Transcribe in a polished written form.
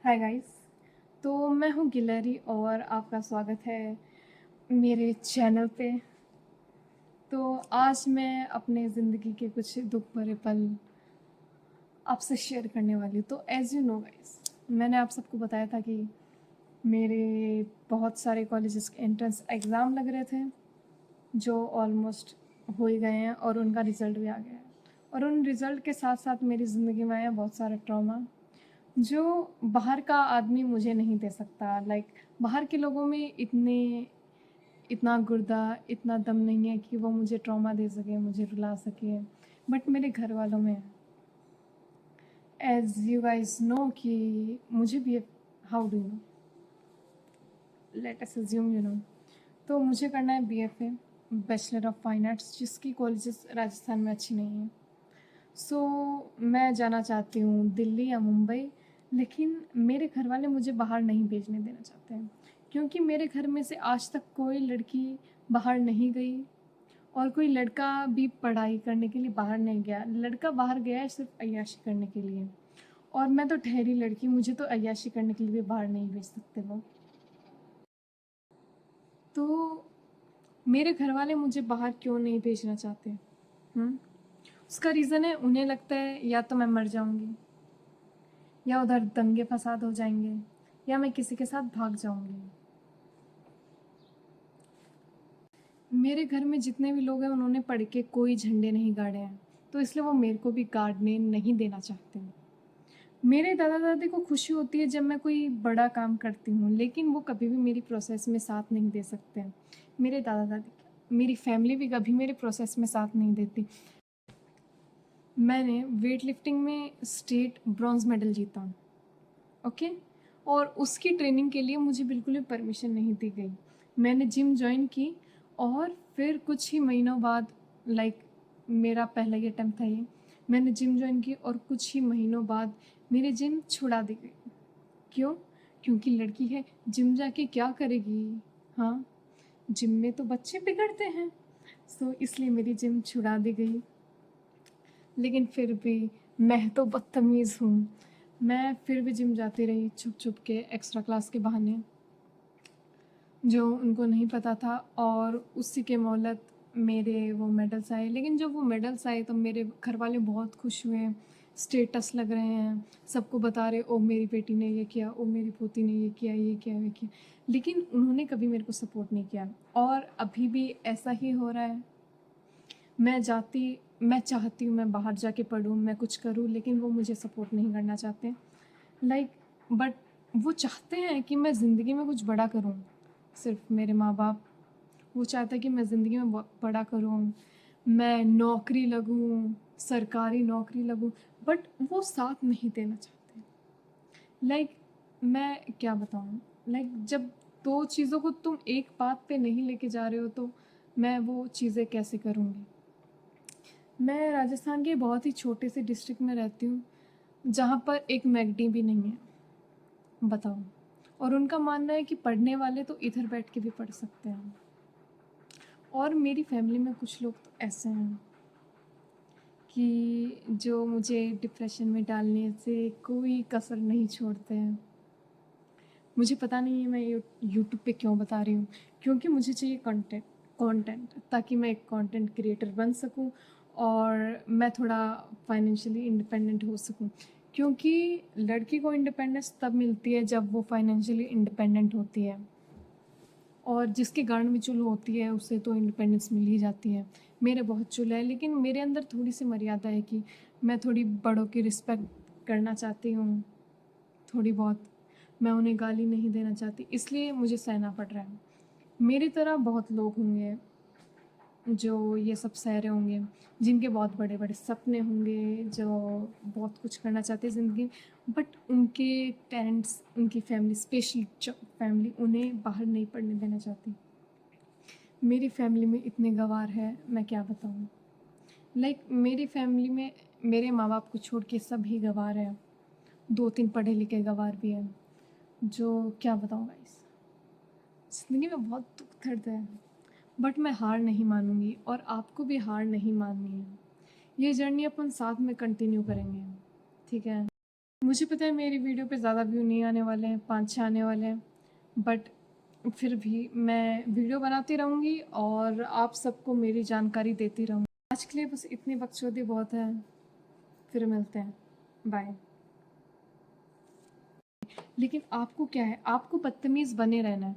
Hi guys. तो मैं हूँ गिलहरी और आपका स्वागत है मेरे चैनल पे। तो आज मैं अपने ज़िंदगी के कुछ दुख भरे पल आपसे शेयर करने वाली हूँ। तो एज़ यू नो गाइस, मैंने आप सबको बताया था कि मेरे बहुत सारे कॉलेजेस के एंट्रेंस एग्ज़ाम लग रहे थे जो ऑलमोस्ट हो ही गए हैं और उनका रिज़ल्ट भी आ गया है। और उन रिज़ल्ट के साथ साथ मेरी ज़िंदगी में आया बहुत सारा ट्रॉमा जो बाहर का आदमी मुझे नहीं दे सकता। बाहर के लोगों में इतना गुर्दा, इतना दम नहीं है कि वो मुझे ट्रॉमा दे सके, मुझे रुला सके, बट मेरे घर वालों में है। एज़ यू गाइस नो कि मुझे भी how do know let us assume you know तो मुझे करना है BFA, bachelor of fine arts, जिसकी कॉलेजेस राजस्थान में अच्छी नहीं है। सो मैं जाना चाहती हूँ दिल्ली या मुंबई, लेकिन मेरे घर वाले मुझे बाहर नहीं भेजने देना चाहते हैं क्योंकि मेरे घर में से आज तक कोई लड़की बाहर नहीं गई और कोई लड़का भी पढ़ाई करने के लिए बाहर नहीं गया। लड़का बाहर गया है सिर्फ अय्याशी करने के लिए, और मैं तो ठहरी लड़की, मुझे तो अय्याशी करने के लिए भी बाहर नहीं भेज सकते वो। तो मेरे घर वाले मुझे बाहर क्यों नहीं भेजना चाहते? उसका रीज़न है, उन्हें लगता है या तो मैं मर जाऊंगी, या उधर दंगे फसाद हो जाएंगे, या मैं किसी के साथ भाग जाऊंगी। मेरे घर में जितने भी लोग हैं उन्होंने पढ़ के कोई झंडे नहीं गाड़े हैं, तो इसलिए वो मेरे को भी गाड़ने नहीं देना चाहते हैं। मेरे दादा दादी को खुशी होती है जब मैं कोई बड़ा काम करती हूँ, लेकिन वो कभी भी मेरी प्रोसेस में साथ नहीं दे सकते हैं। मेरे दादा दादी, मेरी फैमिली भी कभी मेरे प्रोसेस में साथ नहीं देती। मैंने वेट लिफ्टिंग में स्टेट ब्रॉन्ज मेडल जीता, ओके, और उसकी ट्रेनिंग के लिए मुझे बिल्कुल भी परमिशन नहीं दी गई। मैंने जिम ज्वाइन की और फिर कुछ ही महीनों बाद, मेरा पहला ही अटेम्प्ट था ये, मैंने जिम ज्वाइन की और कुछ ही महीनों बाद मेरी जिम छुड़ा दी गई। क्यों? क्योंकि लड़की है, जिम जाके क्या करेगी? हाँ, जिम में तो बच्चे बिगड़ते हैं। सो इसलिए मेरी जिम छुड़ा दी गई। लेकिन फिर भी मैं तो बदतमीज़ हूँ, मैं फिर भी जिम जाती रही छुप छुप के, एक्स्ट्रा क्लास के बहाने, जो उनको नहीं पता था। और उसी के मोहलत मेरे वो मेडल्स आए। लेकिन जब वो मेडल्स आए तो मेरे घर वाले बहुत खुश हुए, स्टेटस लग रहे हैं, सबको बता रहे, ओ मेरी बेटी ने ये किया, ओ मेरी पोती ने ये किया, ये किया, ये किया। लेकिन उन्होंने कभी मेरे को सपोर्ट नहीं किया, और अभी भी ऐसा ही हो रहा है। मैं चाहती हूँ मैं बाहर जाके पढूँ, मैं कुछ करूँ, लेकिन वो मुझे सपोर्ट नहीं करना चाहते। बट वो चाहते हैं कि मैं ज़िंदगी में कुछ बड़ा करूँ। सिर्फ मेरे माँ बाप, वो चाहते हैं कि मैं ज़िंदगी में बड़ा करूँ, मैं नौकरी लगूँ, सरकारी नौकरी लगूँ, बट वो साथ नहीं देना चाहते। मैं क्या बताऊँ, जब दो चीज़ों को तुम एक बात पे नहीं लेके जा रहे हो तो मैं वो चीज़ें कैसे करूँगी? मैं राजस्थान के बहुत ही छोटे से डिस्ट्रिक्ट में रहती हूँ जहाँ पर एक मैगडी भी नहीं है, बताओ। और उनका मानना है कि पढ़ने वाले तो इधर बैठ के भी पढ़ सकते हैं। और मेरी फैमिली में कुछ लोग तो ऐसे हैं कि जो मुझे डिप्रेशन में डालने से कोई कसर नहीं छोड़ते हैं। मुझे पता नहीं है मैं यूट्यूब पे क्यों बता रही हूँ, क्योंकि मुझे चाहिए कंटेंट, ताकि मैं एक कंटेंट क्रिएटर बन सकूँ और मैं थोड़ा फाइनेंशियली इंडिपेंडेंट हो सकूँ। क्योंकि लड़की को इंडिपेंडेंस तब मिलती है जब वो फाइनेंशियली इंडिपेंडेंट होती है, और जिसकी गांड में चुल होती है उसे तो इंडिपेंडेंस मिल ही जाती है। मेरे बहुत चुल है, लेकिन मेरे अंदर थोड़ी सी मर्यादा है कि मैं थोड़ी बड़ों की रिस्पेक्ट करना चाहती हूँ, थोड़ी बहुत। मैं उन्हें गाली नहीं देना चाहती, इसलिए मुझे सहना पड़ रहा है। मेरी तरह बहुत लोग होंगे जो ये सब सह रहे होंगे, जिनके बहुत बड़े बड़े सपने होंगे, जो बहुत कुछ करना चाहते हैं ज़िंदगी में, बट उनके पेरेंट्स, उनकी फैमिली, स्पेशली फैमिली, उन्हें बाहर नहीं पढ़ने देना चाहती। मेरी फैमिली में इतने गँवार हैं, मैं क्या बताऊँ। मेरी फैमिली में मेरे माँ बाप को छोड़ के सभी गँवार हैं, 2-3 पढ़े लिखे गँवार भी हैं, जो क्या बताऊँ गाइस। ज़िंदगी में बहुत दुख दर्द है, बट मैं हार नहीं मानूंगी, और आपको भी हार नहीं माननी है। ये जर्नी अपन साथ में कंटिन्यू करेंगे, ठीक है? मुझे पता है मेरी वीडियो पे ज़्यादा व्यू नहीं आने वाले हैं, 5-6 आने वाले हैं, बट फिर भी मैं वीडियो बनाती रहूँगी और आप सबको मेरी जानकारी देती रहूँगी। आज के लिए बस इतनी बकचोदी बहुत है, फिर मिलते हैं, बाय। लेकिन आपको क्या है, आपको बदतमीज़ बने रहना है।